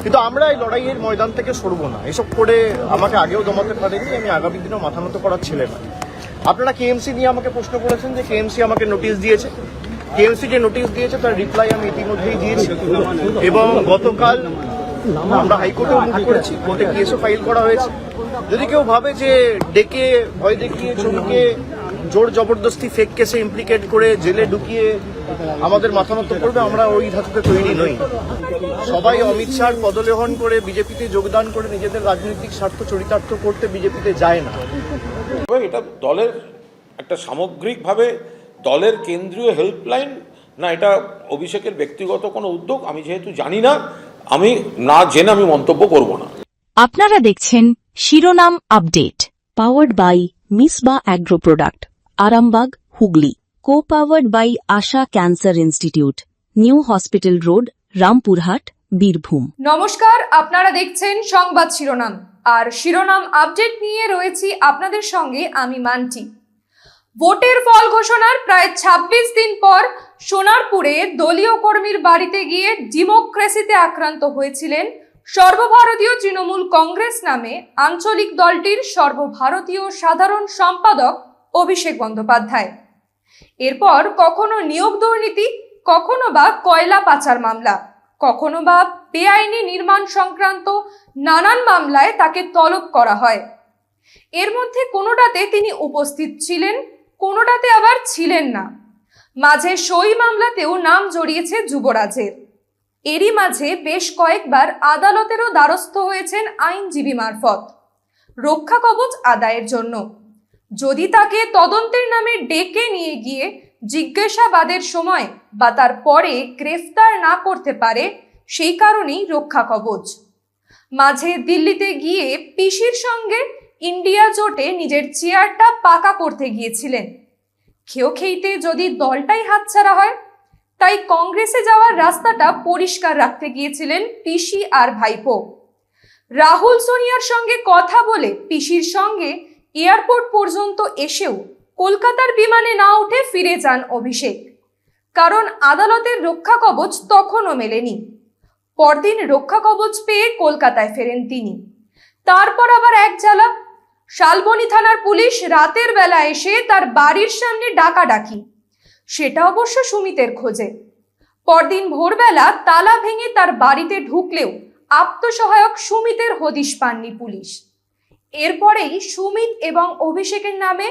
কিন্তু আমরা এই লড়াইয়ের ময়দান থেকে সরবো না। এসব করে আমাকে আগেও দমাতে পারেনি, আমি আগামী দিনেও মাথা নত করার ছেলে না। আপনারা কেএমসি নিয়ে আমাকে প্রশ্ন করেছেন যে কেএমসি আমাকে নোটিশ দিয়েছে। কেএমসি যে নোটিশ দিয়েছে তার রিপ্লাই আমি ইতিমধ্যেই দিয়েছি এবং গতকাল আমরা হাইকোর্টেও মুভ করেছি, কোর্টে কেসও ফাইল করা হয়েছে। যদি কেউ ভাবে যে ডেকে ভয় দেখিয়ে চমকে জোর জবরদস্তি ফেক কেসে ইমপ্লিকেট করে জেলে ঢুকিয়ে আমাদের মাথা নত করবে, আমরা ওই ধাতুতে তৈরি নই। সবাই অমিত শাহর পদলেহন করে বিজেপিতে যোগদান করে নিজেদের রাজনৈতিক স্বার্থ চরিতার্থ করতে বিজেপিতে যায় না। এটা দলের একটা সামগ্রিকভাবে দলের কেন্দ্রীয় হেল্পলাইন না, এটা অভিষেকের ব্যক্তিগত কোনো উদ্যোগ? আমি যেহেতু জানি না, আমি না জেনে আমি মন্তব্য করব না। আপনারা দেখছেন শিরোনাম update, powered by Misba agro product, Arambagh, Hooghly. Co-powered by Asha cancer institute, new hospital road, Rampurhat, Birbhum. নমস্কার, আপনারা দেখছেন সংবাদ শিরোনাম, আর শিরোনাম আপডেট নিয়ে রয়েছি আপনাদের সঙ্গে আমি মান্টি। ভোটের ফল ঘোষণার প্রায় ২৬ দিন পর সোনারপুরে দলীয় কর্মীর বাড়িতে গিয়ে ডেমোক্রেসিতে আক্রান্ত হয়েছিলেন সর্বভারতীয় তৃণমূল কংগ্রেস নামে আঞ্চলিক দলটির সর্বভারতীয় সাধারণ সম্পাদক অভিষেক বন্দ্যোপাধ্যায়। এরপর কখনো নিয়োগ দুর্নীতি, কখনো বা কয়লা পাচার মামলা, কখনো বা বেআইনি নির্মাণ সংক্রান্ত নানান মামলায় তাকে তলব করা হয়। এর মধ্যে কোনোটাতে তিনি উপস্থিত ছিলেন, কোনোটাতে আবার ছিলেন না। মাঝে সই মামলাতেও নাম জড়িয়েছে যুবরাজের। এরই মাঝে বেশ কয়েকবার আদালতেরও দ্বারস্থ হয়েছেন আইনজীবী মারফত রক্ষা কবচ আদায়ের জন্য। যদি তাকে তদন্তের নামে ডেকে নিয়ে গিয়ে জিজ্ঞাসাবাদের সময় বা তার পরে গ্রেফতার না করতে পারে, সেই কারণেই রক্ষা কবচ। মাঝে দিল্লিতে গিয়ে পিসির সঙ্গে ইন্ডিয়া জোটে নিজের চেয়ারটা পাকা করতে গিয়েছিলেন। খেইতে যদি দলটাই হাতছাড়া হয়, তাই কংগ্রেসে যাওয়ার রাস্তাটা পরিষ্কার রাখতে গিয়েছিলেন পিসি আর ভাইপো। রাহুল সোনিয়ার সঙ্গে কথা বলে পিসির সঙ্গে এয়ারপোর্ট পর্যন্ত এসেও কলকাতার বিমানে না উঠে ফিরে যান অভিষেক, কারণ আদালতের রক্ষা কবচ তখনও মেলেনি। পরদিন রক্ষা কবচ পেয়ে কলকাতায় ফেরেন তিনি। তারপর আবার এক জ্বালা, শালবনী থানার পুলিশ রাতের বেলা এসে তার বাড়ির সামনে ডাকাডাকি, সেটা অবশ্য সুমিতের খোঁজে। পরদিন ভোরবেলা তালা ভেঙে তার বাড়িতে ঢুকলেও আত্মসহায়ক সুমিতের হদিশ পাননি পুলিশ। এরপরেই সুমিত এবং অভিষেকের নামে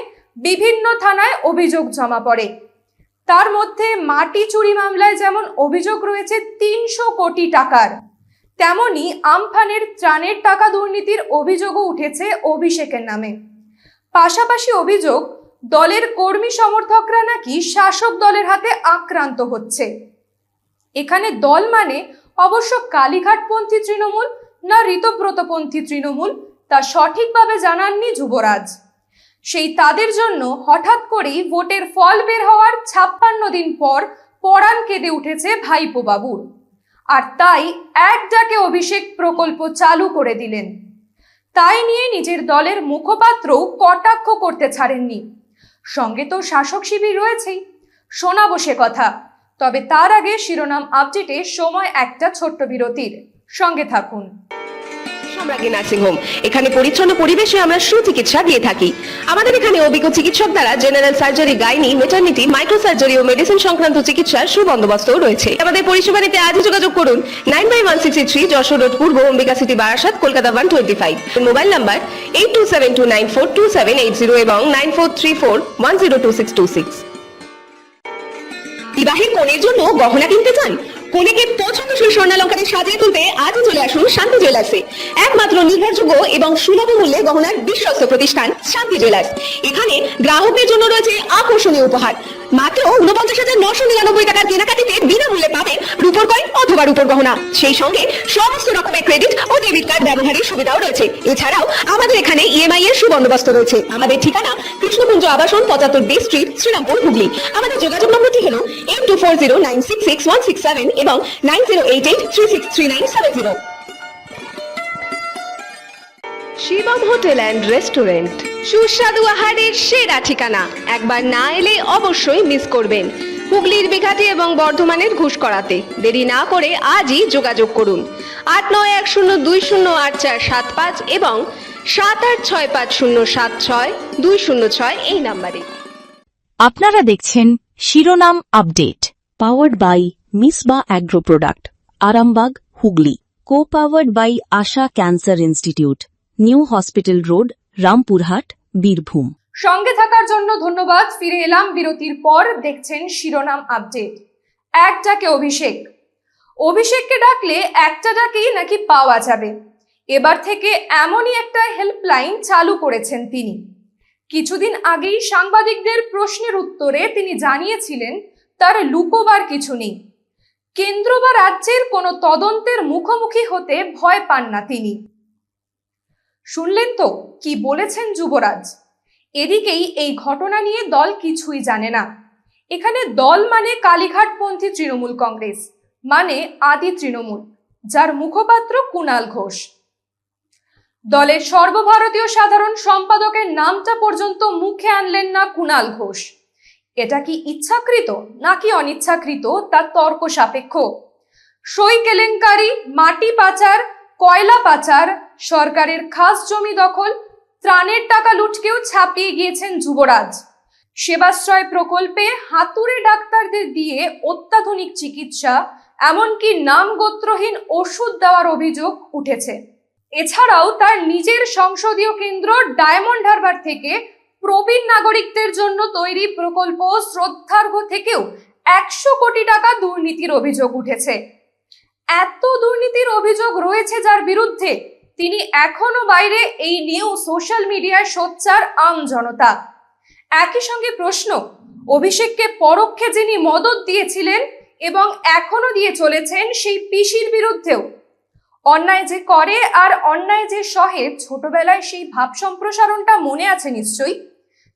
বিভিন্ন থানায় অভিযোগ জমা পড়ে। তার মধ্যে মাটি চুরি মামলায় যেমন অভিযোগ রয়েছে ৩০০ কোটি টাকার, তেমনি আমফানের ত্রাণের টাকা দুর্নীতির অভিযোগও উঠেছে অভিষেকের নামে। পাশাপাশি অভিযোগ, দলের কর্মী সমর্থকরা নাকি শাসক দলের হাতে আক্রান্ত হচ্ছে। এখানে দল মানে অবশ্য কালীঘাটপন্থী তৃণমূল না ঋতব্রতপন্থী তৃণমূল, তা সঠিকভাবে জানাননি যুবরাজ। সেই তাদের জন্য হঠাৎ করেই ভোটের ফল বের হওয়ার ৫৬ দিন পর পরাণ কেঁদে উঠেছে ভাইপো বাবুর। আর তাই এক ডাকে অভিষেক প্রকল্প চালু করে দিলেন। তাই নিয়ে নিজের দলের মুখপাত্রও কটাক্ষ করতে ছাড়েননি। সঙ্গে তো শাসক শিবির রয়েছেই, শোনাবো সে কথা। তবে তার আগে শিরোনাম আপডেটে সময় একটা ছোট্ট বিরতির, সঙ্গে থাকুন। সম্রাজ্ঞী নার্সিং হোম, এখানে পরিচ্ছন্ন পরিবেশে আমরা সুচিকিৎসা দিয়ে থাকি। আমাদের এখানে অভিজ্ঞ চিকিৎসক দ্বারা general surgery, gynae, maternity, micro surgery ও মেডিসিন সংক্রান্ত চিকিৎসার সুবন্দোবস্তও রয়েছে। আমাদের পরিষেবা নিতে আজই যোগাযোগ করুন 9/163 যশোর রোড পূর্ব, Ambika city, Barasat, Kolkata 125। Mobile number 8272942780 এবং 9434102626। বিবাহের কনের জন্য গহনা কিনতে চান? কনেকে পছন্দসই স্বর্ণালঙ্কারে সাজিয়ে তুলতে আজই চলে আসুন শান্তি জুয়েলার্সে। একমাত্র নির্ভরযোগ্য এবং সুলভ মূল্যে গহনার বিশ্বস্ত প্রতিষ্ঠান শান্তি জুয়েলার্স। এখানে গ্রাহকদের জন্য রয়েছে আকর্ষণীয় উপহার। মাত্র 49,999 টাকার কেনাকাটিতে বিনামূল্যে পাবেন রূপোর কয়েন অথবা রূপোর গহনা। সেই সঙ্গে সমস্ত রকমের ক্রেডিট ও ডেবিট কার্ড ব্যবহারের সুবিধাও রয়েছে। এছাড়াও আমাদের এখানে ইএমআই এর সুবন্দোবস্ত রয়েছে। আমাদের ঠিকানা কৃষ্ণকুঞ্জ আবাসন, 75B স্ট্রিট, শ্রীরামপুর, হুগলি। আমাদের যোগাযোগ নম্বরটি হলো 8240966167 এবং 9088363970। শিবম হোটেল অ্যান্ড রেস্টুরেন্ট, সুস্বাদু আহারের সেরা ঠিকানা। একবার না এলে অবশ্যই মিস করবেন। হুগলির বিঘাটি এবং বর্ধমানের ঘুষকরাতে। দেরি না করে আজই যোগাযোগ করুন 8910208475 এবং 7865076206 এই নম্বরে। আপনারা দেখছেন শিরোনাম update powered by Misba agro product Arambagh Hooghly co powered by Asha cancer institute new hospital road Rampurhat Birbhum. সঙ্গে থাকার জন্য ধন্যবাদ। ফিরে এলাম বিরতির পর। দেখছেন শিরোনাম আপডেট। এক ডাকে অভিষেক। অভিষেককে ডাকলে একটা ডাকেই নাকি পাওয়া যাবে। এবার থেকে এমনই একটা হেল্পলাইন চালু করেছেন তিনি। কিছুদিন আগেই সাংবাদিকদের প্রশ্নের উত্তরে তিনি জানিয়েছিলেন তার লুকোবার কিছু নেই। কেন্দ্র বা রাজ্যের কোনো তদন্তের মুখোমুখি হতে ভয় পান না তিনি। শুনলেন তো কি বলেছেন যুবরাজ। এদিকেই এই ঘটনা নিয়ে দল কিছুই জানে না। এখানে দল মানে কালীঘাটপন্থী তৃণমূল কংগ্রেস, মানে আদি তৃণমূল, যার মুখপাত্র কুণাল ঘোষ। দলের সর্বভারতীয় সাধারণ সম্পাদকের নামটা পর্যন্ত মুখে আনলেন না কুণাল ঘোষ। এটা কি ইচ্ছাকৃত নাকি অনিচ্ছাকৃত তা তর্ক সাপেক্ষ। সই কেলেঙ্কারি, মাটি পাচার, কয়লা পাচার, সরকারের খাস জমি দখল, ত্রাণের টাকা লুটকেও ছাপিয়ে গিয়েছেন যুবরাজ। সেবাশ্রয় প্রকল্পে হাতুড়ে ডাক্তারদের দিয়ে অত্যাধুনিক চিকিৎসা, এমনকি নাম গোত্রহীন ওষুধ দেওয়ার অভিযোগ উঠেছে। এছাড়াও তার নিজের সংসদীয় কেন্দ্র ডায়মন্ড হারবার থেকে প্রবীণ নাগরিকদের জন্য তৈরি প্রকল্প শ্রদ্ধার্ঘ থেকেও 100 কোটি টাকা দুর্নীতির অভিযোগ উঠেছে। এত দুর্নীতির অভিযোগ রয়েছে যার বিরুদ্ধে তিনি এখনো বাইরে, এই নিয়েও সোশ্যাল মিডিয়ায় সোচ্চার আম জনতা। একই সঙ্গে প্রশ্ন, অভিষেককে পরোক্ষে যিনি মদত দিয়েছিলেন এবং এখনো দিয়ে চলেছেন সেই পিসির বিরুদ্ধেও। অন্যায় যে করে আর অন্যায় যে সহে, ছোটবেলায় সেই ভাব সম্প্রসারণটা মনে আছে নিশ্চয়ই।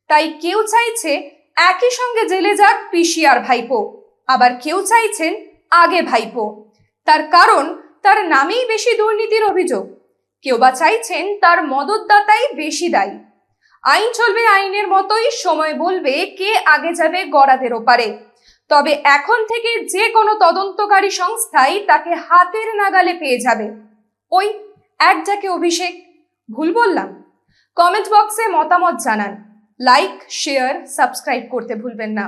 তাই কেউ চাইছে একই সঙ্গে জেলে যাক পিসি আর ভাইপো, আবার কেউ চাইছেন আগে ভাইপো। তার কারণ তার নামেই বেশি দুর্নীতির অভিযোগ। কেউ বা চাইছেন তার মদতদাতাই বেশি দায়ী। আইন চলবে আইনের মতোই, সময় বলবে কে আগে যাবে গড়াদের ওপারে। তবে এখন থেকে যে কোনো তদন্তকারী সংস্থাই তাকে হাতের নাগালে পেয়ে যাবে। ওই এক ডাকে অভিষেক। ভুল বললাম? কমেন্ট বক্সে মতামত জানান। লাইক, শেয়ার, সাবস্ক্রাইব করতে ভুলবেন না।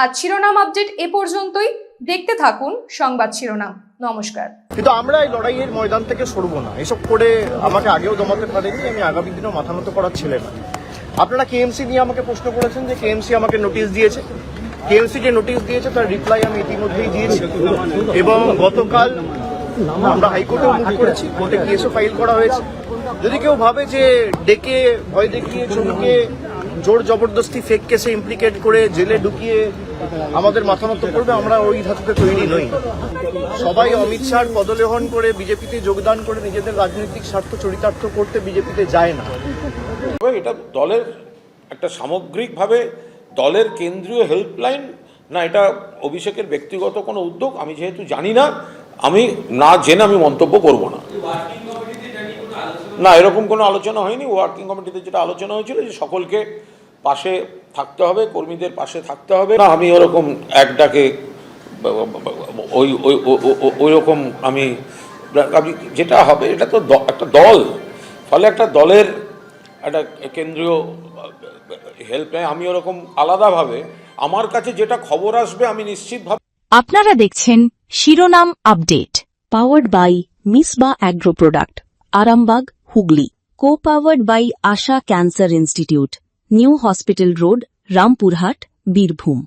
আজ শিরোনাম আপডেট এ পর্যন্তই। দেখতে থাকুন সংবাদ শিরোনাম। নমস্কার। কিন্তু আমরা এই লড়াইয়ের ময়দান থেকে সরবো না। এসব করে আমাকে আগেও দমাতে পারেনি, আমি আগামী দিনেও মাথা নত করার ছেলে না। আপনারা কেএমসি নিয়ে আমাকে প্রশ্ন করেছেন যে কেএমসি আমাকে নোটিশ দিয়েছে। কেএমসি যে নোটিশ দিয়েছে তার রিপ্লাই আমি ইতিমধ্যেই দিয়েছি এবং গতকাল আমরা হাইকোর্টে মুভ করেছি, কোর্টে কেসও ফাইল করা হয়েছে। যদি কেউ ভাবে যে ডেকে ভয় দেখিয়ে চমকে জোর জবরদস্তি ফেক কেসে ইমপ্লিকেট করে জেলে ঢুকিয়ে আমাদের মাথা নত করবে, আমরা ওই ধাতুতে তৈরি নই। সবাই অমিত শাহর পদলেহন করে বিজেপিতে যোগদান করে নিজেদের রাজনৈতিক স্বার্থ চরিতার্থ করতে বিজেপিতে যায় না। এটা দলের একটা সামগ্রিকভাবে দলের কেন্দ্রীয় হেল্পলাইন, না এটা অভিষেকের ব্যক্তিগত কোনো উদ্যোগ আমি যেহেতু জানি না, আমি না জেনে আমি মন্তব্য করব না। না, এরকম কোনো আলোচনা হয়নি। ওয়ার্কিং কমিটিতে যেটা আলোচনা হয়েছিল যে সকলকে পাশে থাকতে হবে, কর্মীদের পাশে থাকতে হবে। না, আমি ওরকম এক ডাকে ওই রকম আমি যেটা হবে, এটা তো একটা দল, ফলে একটা দলের একটা কেন্দ্রীয় হেল্পলাইন। আমি ওরকম আলাদাভাবে আমার কাছে যেটা খবর আসবে আমি নিশ্চিতভাবে। আপনারা দেখছেন শিরোনাম update powered by Misba agro product Arambagh Hooghly co powered by Asha cancer institute new hospital road Rampurhat Birbhum.